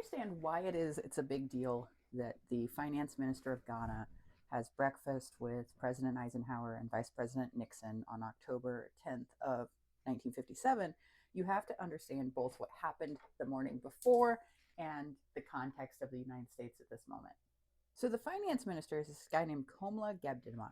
understand why it's a big deal that the finance minister of Ghana has breakfast with President Eisenhower and Vice President Nixon on October 10th of 1957, you have to understand both what happened the morning before and the context of the United States at this moment. So the finance minister is this guy named Komla Gebdima,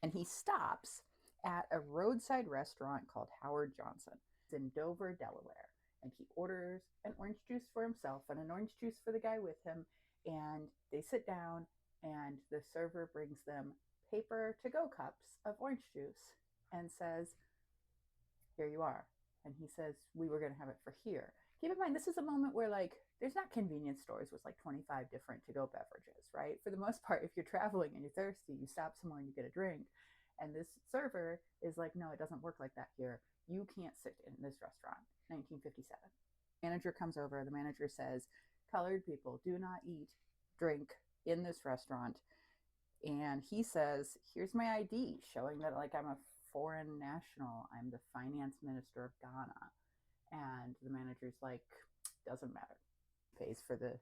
and he stops at a roadside restaurant called Howard Johnson. It's in Dover, Delaware. And he orders an orange juice for himself and an orange juice for the guy with him. And they sit down, and the server brings them paper to go cups of orange juice and says, "Here you are." And he says, "We were going to have it for here." Keep in mind, this is a moment where, like, there's not convenience stores with like 25 different to go beverages, right? For the most part, if you're traveling and you're thirsty, you stop somewhere and you get a drink. And this server is like, "No, it doesn't work like that here. You can't sit in this restaurant." 1957. Manager comes over. The manager says, "Colored people do not eat, drink in this restaurant." And he says, "Here's my ID showing that like I'm a foreign national. I'm the finance minister of Ghana." And the manager's like, "Doesn't matter." Pays for the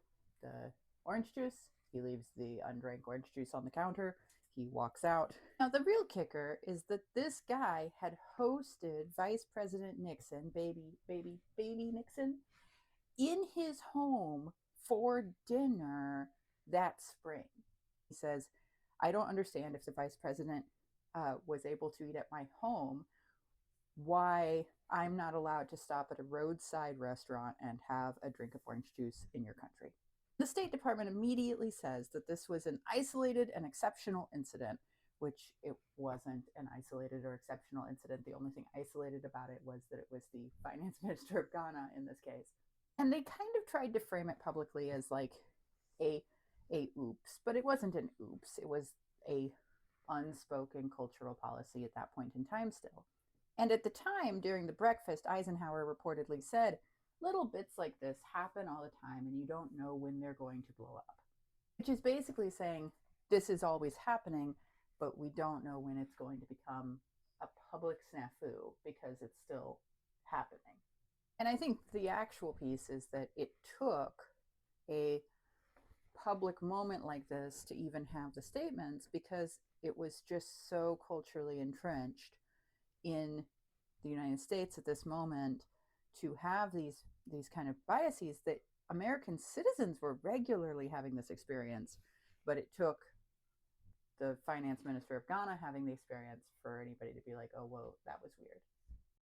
orange juice. He leaves the undrank orange juice on the counter. He walks out. Now, the real kicker is that this guy had hosted Vice President Nixon, baby Nixon, in his home for dinner that spring. He says, "I don't understand if the vice president was able to eat at my home, why I'm not allowed to stop at a roadside restaurant and have a drink of orange juice in your country." The State Department immediately says that this was an isolated and exceptional incident, which it wasn't an isolated or exceptional incident. The only thing isolated about it was that it was the finance minister of Ghana in this case. And they kind of tried to frame it publicly as like a oops, but it wasn't an oops. It was a unspoken cultural policy at that point in time still. And at the time, during the breakfast, Eisenhower reportedly said, "Little bits like this happen all the time, and you don't know when they're going to blow up." Which is basically saying this is always happening, but we don't know when it's going to become a public snafu because it's still happening. And I think the actual piece is that it took a public moment like this to even have the statements because it was just so culturally entrenched in the United States at this moment to have these kind of biases that American citizens were regularly having this experience, but it took the finance minister of Ghana having the experience for anybody to be like, "Oh, whoa, that was weird."